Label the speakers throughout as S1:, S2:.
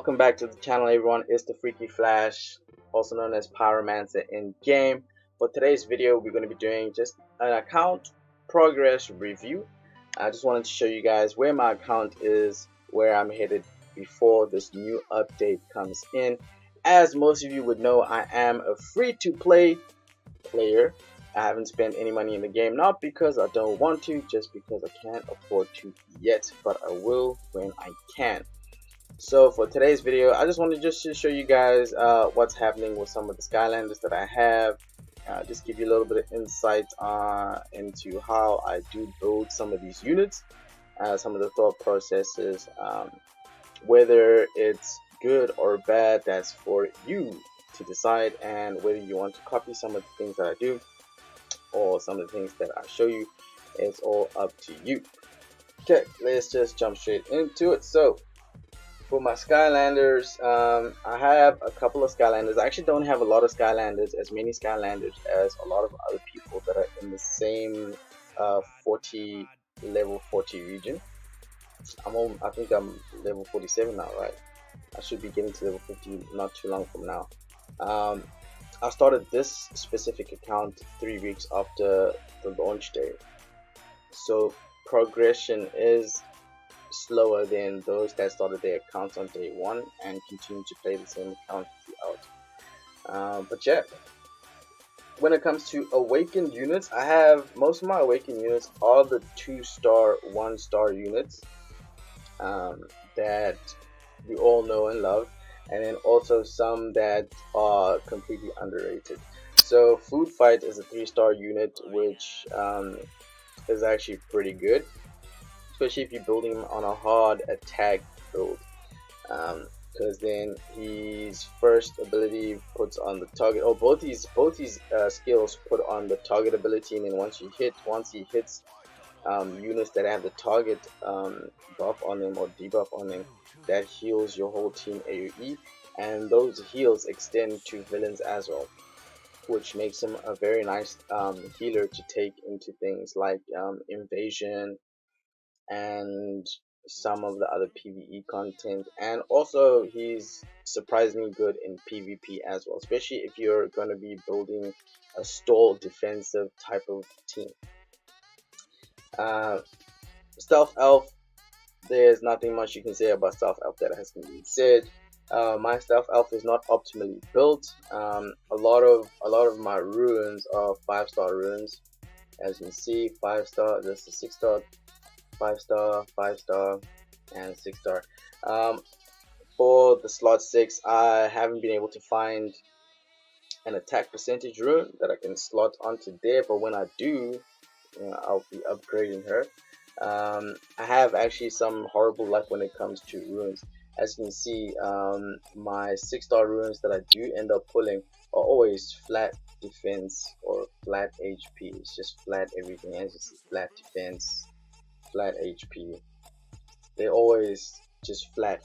S1: Welcome back to the channel, everyone. It's the Freaky Flash, also known as Pyromancer in game. For today's video, we're going to be doing just an account progress review. I just wanted to show you guys where my account is, where I'm headed before this new update comes in. As most of you would know, I am a free-to-play player. I haven't spent any money in the game, not because I don't want to, just because I can't afford to yet, but I will when I can. So for today's video, I just wanted to show you guys what's happening with some of the Skylanders that I have. Just give you a little bit of insight into how I do build some of these units, some of the thought processes, whether it's good or bad, that's for you to decide, and whether you want to copy some of the things that I do or some of the things that I show you, it's all up to you. Okay, let's just jump straight into it. So for my Skylanders, I have a couple of Skylanders. I actually don't have a lot of Skylanders, as many Skylanders as a lot of other people that are in the same level 40 region. I think I'm level 47 now, right? I should be getting to level 50 not too long from now. I started this specific account 3 weeks after the launch day, so progression is slower than those that started their accounts on day one and continue to play the same account throughout. But yeah, when it comes to awakened units, I have most of my awakened units are the 2-star, 1-star units that we all know and love, and then also some that are completely underrated. So Food Fight is a 3-star unit, which is actually pretty good, especially if you're building him on a hard attack build, because then his first ability puts on the target, or both these skills put on the target ability, and then once he hits units that have the target buff on them or debuff on them, that heals your whole team AoE, and those heals extend to villains as well, which makes him a very nice healer to take into things like invasion and some of the other PvE content. And also he's surprisingly good in PvP as well, especially if you're going to be building a stall defensive type of team. Stealth Elf, there's nothing much you can say about Stealth Elf that hasn't been said. My Stealth Elf is not optimally built. A lot of my runes are 5-star runes, as you can see. 5-star, this is 6-star, 5-star, 5-star, and 6-star. For the slot 6, I haven't been able to find an attack percentage rune that I can slot onto there, but when I do, I'll be upgrading her. I have actually some horrible luck when it comes to runes. As you can see, my 6-star runes that I do end up pulling are always flat defense or flat HP. It's just flat everything, and it's just flat defense, flat HP. They're always just flat.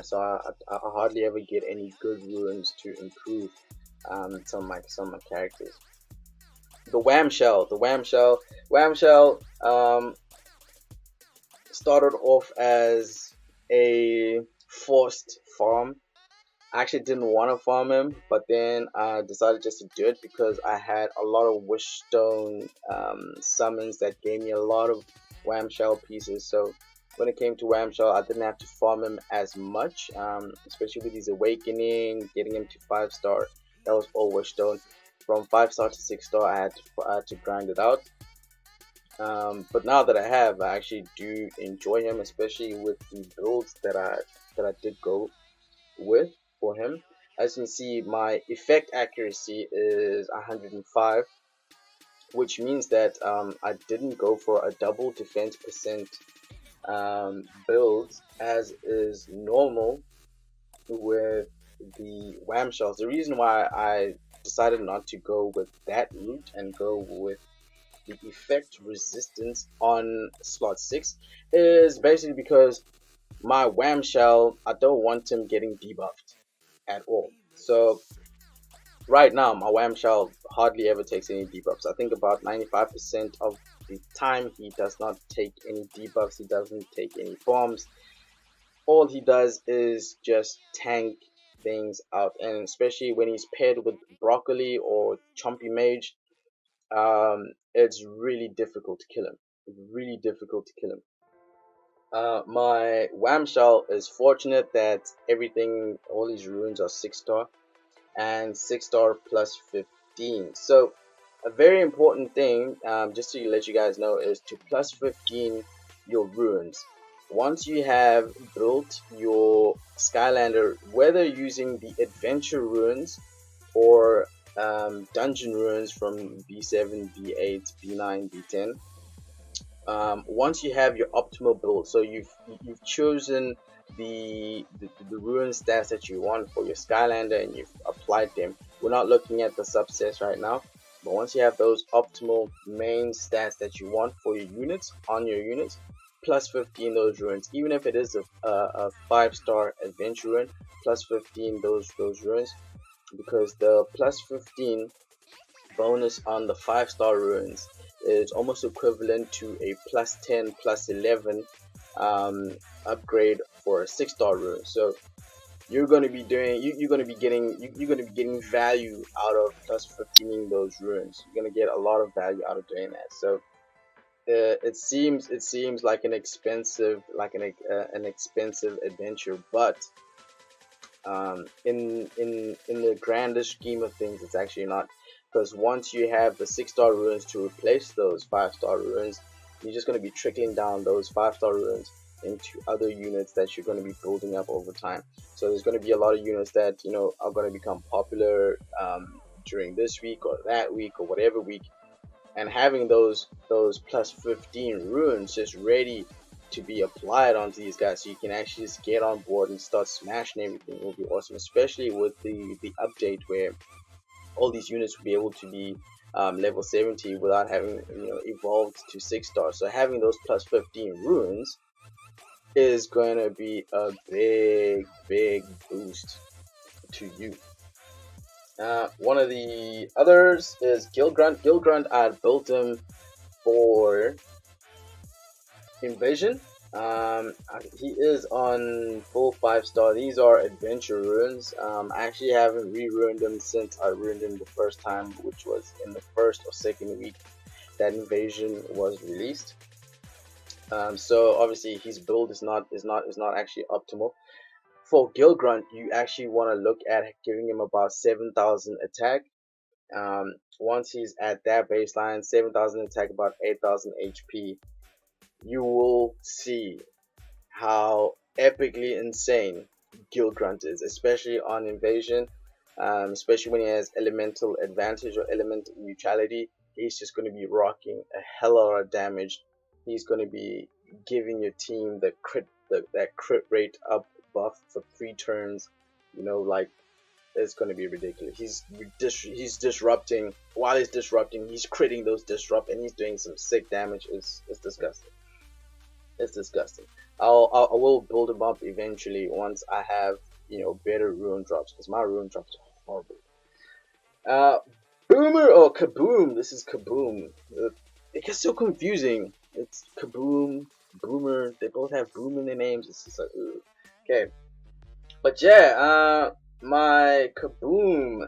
S1: So I hardly ever get any good runes to improve some of my characters. The Wham Shell started off as a forced farm. I actually didn't want to farm him, but then I decided just to do it because I had a lot of Wishstone summons that gave me a lot of Wham Shell pieces. So when it came to Wham Shell, I didn't have to farm him as much, especially with his awakening, getting him to 5-star. That was all Wishstone. From 5-star to 6-star, I had to grind it out. But now that I actually do enjoy him, especially with the builds that I did go with for him. As you can see, my effect accuracy is 105, which means that I didn't go for a double defense percent build as is normal with the Wham Shells. The reason why I decided not to go with that route and go with the effect resistance on slot 6 is basically because my Wham Shell, I don't want him getting debuffed at all. So right now my Wham Shell hardly ever takes any debuffs. I think about 95% of the time he does not take any debuffs, he doesn't take any bombs. all he does is just tank things out, and especially when he's paired with broccoli or chompy mage, it's really difficult to kill him. Really difficult to kill him. My Whamshell is fortunate that everything, all these runes are 6-star and 6-star plus 15. So a very important thing, just to let you guys know, is to plus 15 your runes. Once you have built your Skylander, whether using the adventure runes or dungeon runes from B7, B8, B9, B10, once you have your optimal build, so you've chosen the ruin stats that you want for your Skylander and you've applied them. We're not looking at the subsets right now, but once you have those optimal main stats that you want for your units on your units, plus 15 those ruins, even if it is a 5-star adventure rune, plus 15 those ruins, because the plus 15 bonus on the 5-star ruins is almost equivalent to a plus 10 plus 11 upgrade for a 6-star rune. So you're going to be doing you're going to be getting value out of plus 15ing those runes. You're going to get a lot of value out of doing that. So it seems like an expensive expensive adventure, but in the grander scheme of things, it's actually not, because once you have the 6-star runes to replace those 5-star runes, you're just going to be trickling down those 5-star runes into other units that you're going to be building up over time. So there's going to be a lot of units that are going to become popular during this week or that week or whatever week, and having those plus 15 runes just ready to be applied onto these guys, so you can actually just get on board and start smashing everything, will be awesome. Especially with the update where all these units will be able to be level 70 without having evolved to 6-star. So having those plus 15 runes is going to be a big boost to you. One of the others is Gilgrunt. Gilgrunt, I built him for Invasion. He is on full 5-star. These are adventure runes. I actually haven't re-ruined him since I ruined him the first time, which was in the first or second week that Invasion was released. So obviously his build is not actually optimal. For Gilgrunt, you actually want to look at giving him about 7,000 attack. Once he's at that baseline, 7,000 attack, about 8,000 HP, you will see how epically insane Gilgrunt is, especially on Invasion, especially when he has elemental advantage or elemental neutrality. He's just going to be rocking a hell of a lot of damage. He's going to be giving your team that crit rate up buff for 3 turns. Like, it's going to be ridiculous. He's disrupting. While he's disrupting, he's critting those disrupt, and he's doing some sick damage. It's disgusting. It's disgusting. I will build him up eventually once I have better rune drops, because my rune drops are horrible. Boomer or Kaboom. This is Kaboom. It gets so confusing. It's Kaboom, Boomer. They both have boom in their names. It's just like, ugh. Okay. But yeah, my Kaboom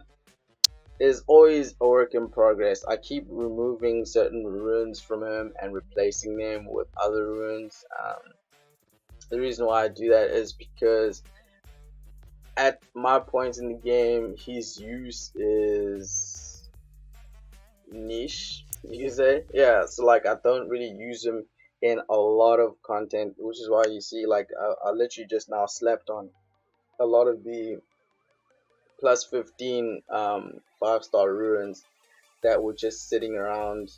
S1: is always a work in progress. I keep removing certain runes from him and replacing them with other runes. The reason why I do that is because at my point in the game, his use is niche, you can say. Yeah, so like I don't really use him in a lot of content, which is why you see like I literally just now slept on a lot of the plus 15 5-star ruins that were just sitting around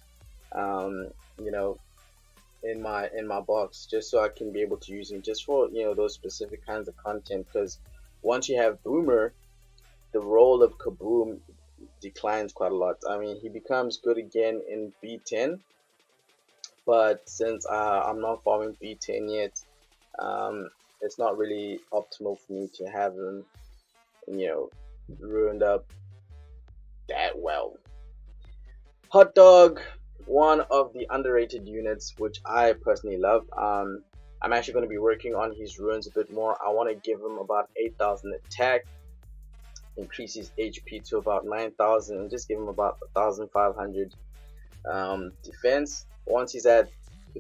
S1: in my box, just so I can be able to use them just for those specific kinds of content. Because once you have Boomer, the role of Kaboom declines quite a lot. I mean, he becomes good again in B10, but since I'm not farming B10 yet, it's not really optimal for me to have him ruined up that well. Hot Dog, one of the underrated units which I personally love. I'm actually going to be working on his runes a bit more. I want to give him about 8,000 attack, increase his HP to about 9,000, and just give him about 1,500 defense. Once he's at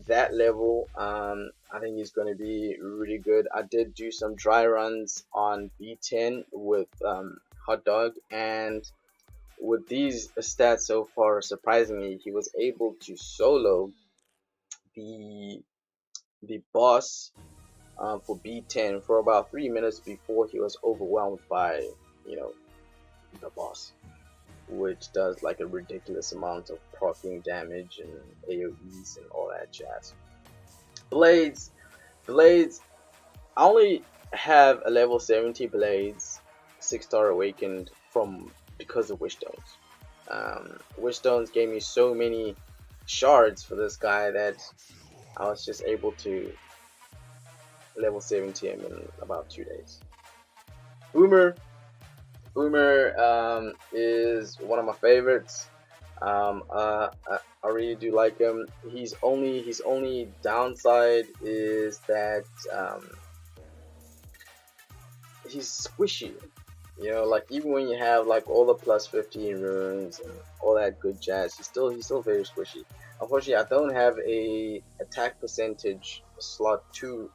S1: that level, I think he's going to be really good. I did do some dry runs on B10 with Hot Dog, and with these stats so far, surprisingly, he was able to solo the boss for B10 for about 3 minutes before he was overwhelmed by, you know, the boss, which does like a ridiculous amount of proccing damage and AoEs and all that jazz. Blades, blades. I only have a level 70 blades, 6-star awakened from because of Wishstones. Wishstones gave me so many shards for this guy that I was just able to level 70 him in about 2 days. Boomer is one of my favorites. I really do like him. His only downside is that he's squishy. You know, like even when you have like all the plus 15 runes and all that good jazz, he's still very squishy. Unfortunately, I don't have a attack percentage slot 2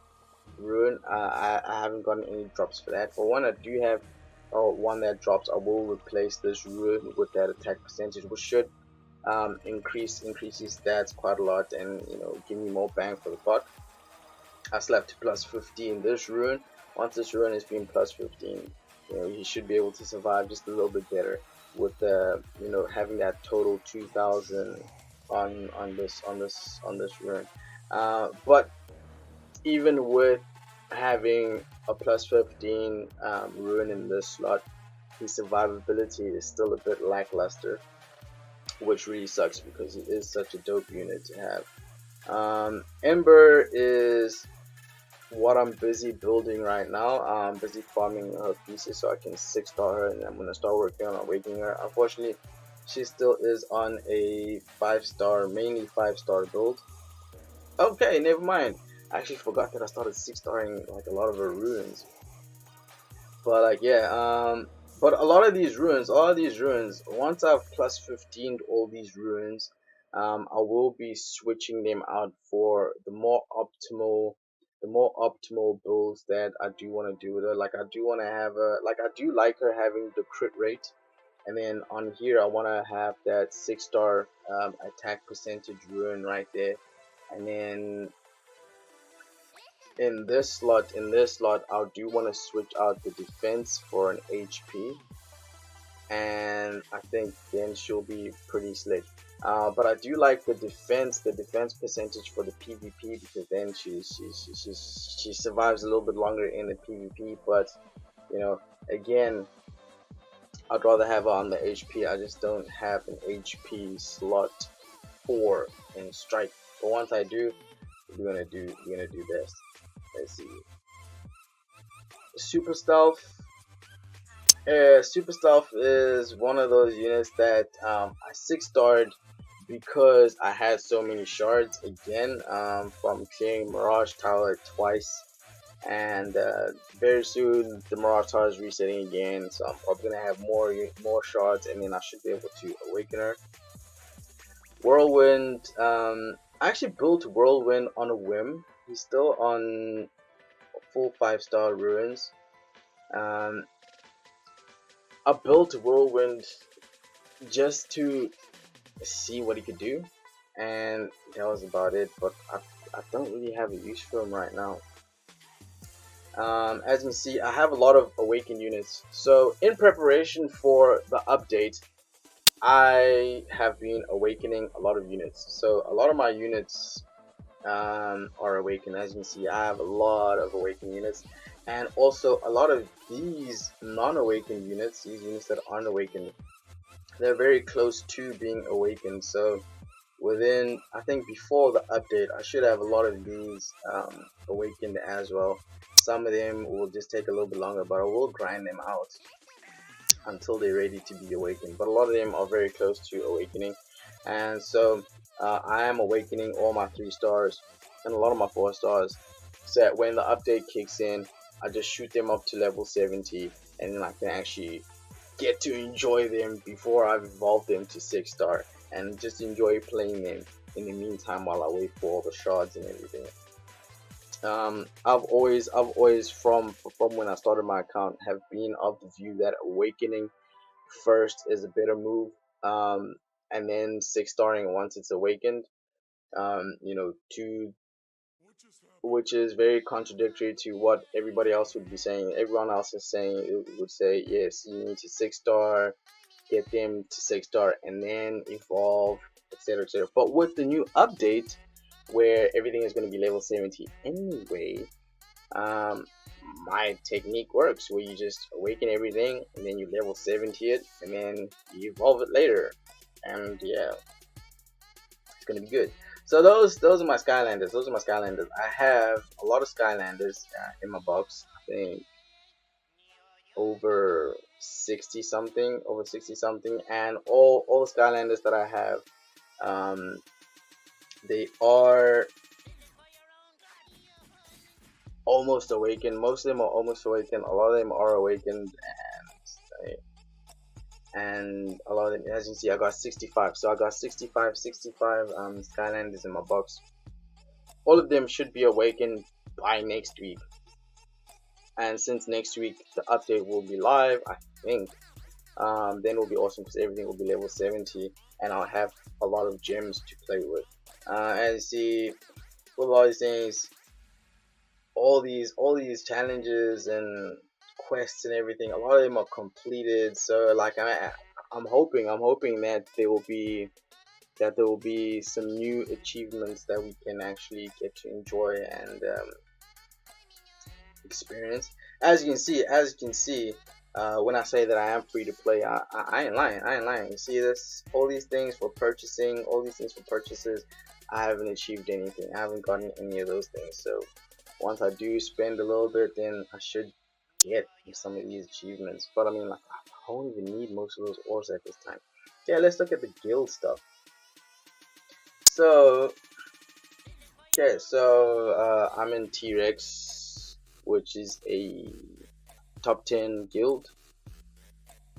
S1: rune. I haven't gotten any drops for that. For one, I do have one that drops. I will replace this rune with that attack percentage, which should increase his stats quite a lot, and you know, give me more bang for the buck. I slapped plus 15 this rune. Once this rune has been plus 15, you know, you should be able to survive just a little bit better with you know, having that total 2,000 on this rune. But even with having a plus 15 rune in this slot, his survivability is still a bit lackluster, which really sucks because it is such a dope unit to have. Ember is what I'm busy building right now. I'm busy farming her pieces so I can 6-star her, and I'm going to start working on awakening her. Unfortunately, she still is on a 5-star, mainly 5-star build. Okay, never mind. I actually forgot that I started 6-starring like a lot of her runes. But like, yeah, but a lot of these runes, once I've plus 15'd all these runes, I will be switching them out for the more optimal builds that I do want to do with her. Like I do want to have I do like her having the crit rate, and then on here I want to have that 6-star attack percentage rune right there, and then in this slot I do want to switch out the defense for an HP, and I think then she'll be pretty slick. But I do like the defense percentage for the PvP, because then she survives a little bit longer in the PvP. But you know, again, I'd rather have her on the HP. I just don't have an HP slot 4 in Strike. But once I do, we're gonna do best. Let's see. Super Stealth. Super Stealth is one of those units that I 6-starred because I had so many shards again from clearing Mirage Tower twice, and very soon the Mirage Tower is resetting again, so I'm probably gonna have more shards, and then I should be able to awaken her. Whirlwind, I actually built Whirlwind on a whim. He's still on full 5-star ruins. I built Whirlwind just to see what he could do, and that was about it. But I don't really have a use for him right now. As you can see, I have a lot of awakened units, so in preparation for the update I have been awakening a lot of units. So a lot of my units are awakened. As you can see, I have a lot of awakened units, and also a lot of these non-awakened units, these units that aren't awakened, they're very close to being awakened. So within, I think before the update, I should have a lot of these awakened as well. Some of them will just take a little bit longer, but I will grind them out until they're ready to be awakened. But a lot of them are very close to awakening, and so I am awakening all my 3 stars and a lot of my 4 stars. so that when the update kicks in, I just shoot them up to level 70, and then I can actually get to enjoy them before I've evolved them to 6-star, and just enjoy playing them in the meantime while I wait for all the shards and everything. I've always from when I started my account have been of the view that awakening first is a better move, and then 6-starring once it's awakened. To which is very contradictory to what everybody else would be saying. Everyone else is saying, it would say, yes, you need to 6-star, get them to 6-star, and then evolve, etc., etc. But with the new update, where everything is going to be level 70 anyway, um, my technique works, where you just awaken everything, and then you level 70 it, and then you evolve it later. And yeah, it's going to be good. So those are my Skylanders. Those are my Skylanders. I have a lot of Skylanders in my box. I think over 60 something, and all the Skylanders that I have, they are almost awakened. Most of them are almost awakened. A lot of them are awakened, and a lot of them, as you can see, I got 65. So I got 65 Skylanders in my box. All of them should be awakened by next week. And since next week the update will be live, I think, then it will be awesome because everything will be level 70, and I'll have a lot of gems to play with. As you see, with all these things, all these challenges and quests and everything, a lot of them are completed. So like I'm hoping that there will be some new achievements that we can actually get to enjoy and experience. As you can see, when I say that I am free to play, I ain't lying. You see this, all these things for purchasing, all these things for purchases, I haven't achieved anything. I haven't gotten any of those things. So once I do spend a little bit, then I should get some of these achievements. But I mean, like, I don't even need most of those ores at this time. Yeah, let's look at the guild stuff. So okay, so I'm in T-Rex, which is a top 10 guild,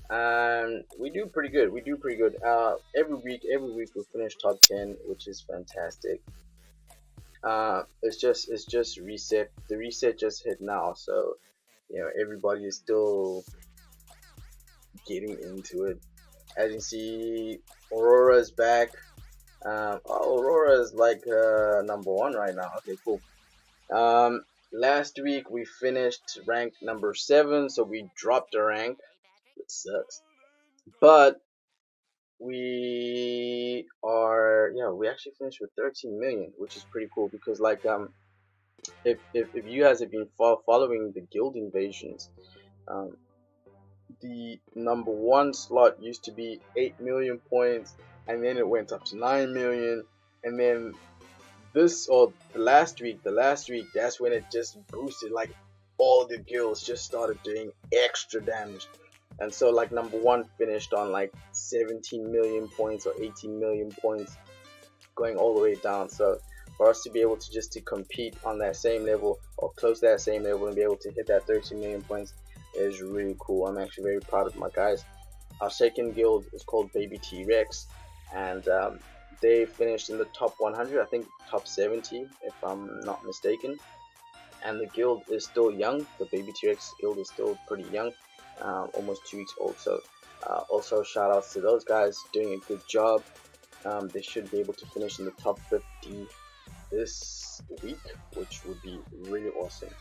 S1: and we do pretty good. Every week we finish top 10, which is fantastic. It's just reset. The reset just hit now, so everybody is still getting into it. As you can see, Aurora is back. Aurora is like number 1 right now. Okay, cool. Last week we finished rank number 7, so we dropped a rank, which sucks. But we actually finished with 13 million, which is pretty cool because like if you guys have been following the guild invasions, the number 1 slot used to be 8 million points, and then it went up to 9 million, and then the last week, that's when it just boosted. Like, all the guilds just started doing extra damage, and so like number 1 finished on like 17 million points or 18 million points, going all the way down. So for us to be able to just to compete on that same level or close to that same level and be able to hit that 13 million points is really cool. I'm actually very proud of my guys. Our second guild is called Baby T-Rex, and they finished in the top 100, I think top 70 if I'm not mistaken. And the guild is still young. The Baby T-Rex guild is still pretty young, almost 2 weeks old. So also shout outs to those guys, doing a good job. They should be able to finish in the top 50 this week, which would be really awesome.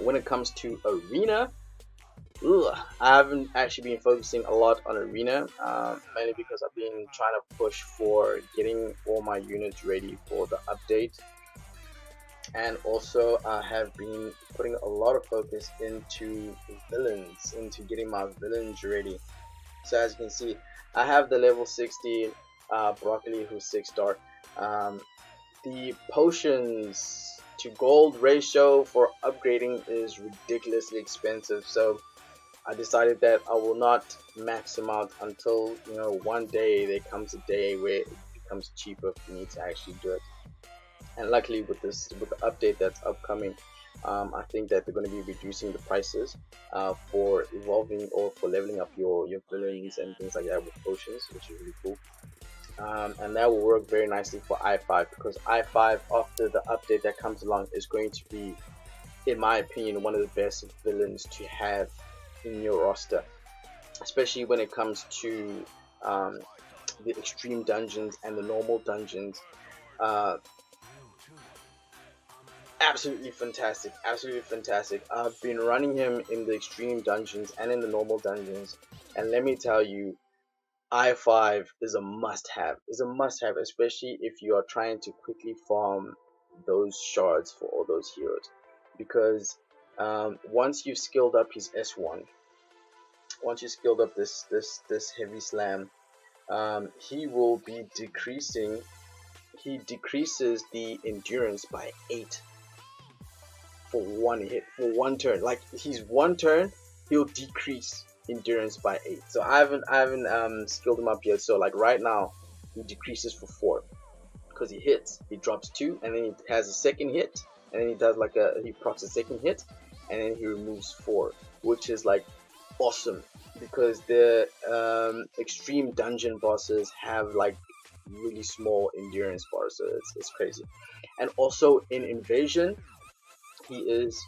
S1: When it comes to arena, I haven't actually been focusing a lot on arena, mainly because I've been trying to push for getting all my units ready for the update, and also I have been putting a lot of focus into villains, into getting my villains ready. So as you can see, I have the level 60 Broccoli, who's 6-star. The potions to gold ratio for upgrading is ridiculously expensive, so I decided that I will not max them out until one day there comes a day where it becomes cheaper for me to actually do it. And luckily with the update that's upcoming, I think that they're going to be reducing the prices for evolving or for leveling up your villains and things like that with potions, which is really cool. And that will work very nicely for i5, because i5 after the update that comes along is going to be, in my opinion, one of the best villains to have in your roster, especially when it comes to um, the extreme dungeons and the normal dungeons. Uh, Absolutely fantastic, absolutely fantastic. I've been running him in the extreme dungeons and in the normal dungeons, and let me tell you, I5 is a must-have. Is a must-have, especially if you are trying to quickly farm those shards for all those heroes, because once you've skilled up his S1, once you skilled up this heavy slam, he will be decreasing. He decreases the endurance by 8 for one hit, for one turn. Like he's one turn, he'll decrease endurance by 8. So I haven't skilled him up yet. So like right now, he decreases for 4 because he hits. He drops 2, and then he has a second hit, and then he does like he procs a second hit, and then he removes 4, which is like awesome, because the extreme dungeon bosses have like really small endurance bars, so it's crazy. And also in invasion, he is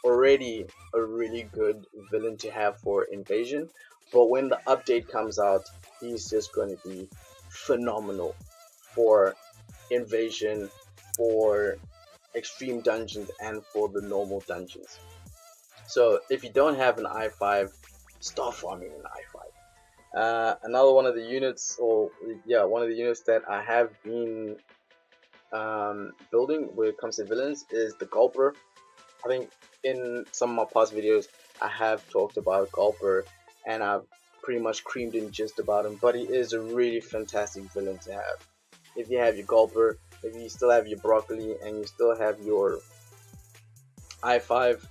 S1: already a really good villain to have for invasion, but when the update comes out, he's just going to be phenomenal for invasion, for extreme dungeons, and for the normal dungeons. So if you don't have an i5, start farming an i5. Another one of the units, or yeah, one of the units that I have been building when it comes to villains is the Gulper. I think in some of my past videos I have talked about Gulper, and I've pretty much creamed in just about him, but he is a really fantastic villain to have. If you have your Gulper, if you still have your Broccoli, and you still have your i5,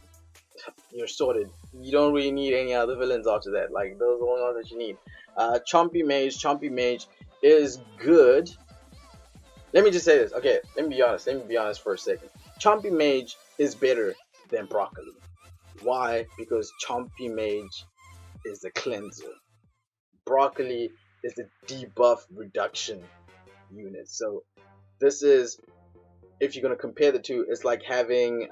S1: you're sorted. You don't really need any other villains after that. Like those are the only ones that you need. Chompy Mage is good. Let me just say this. Okay, let me be honest. Let me be honest for a second. Chompy Mage is better than Broccoli. Why? Because Chompy Mage is a cleanser. Broccoli is the debuff reduction unit. So this is, if you're gonna compare the two, it's like having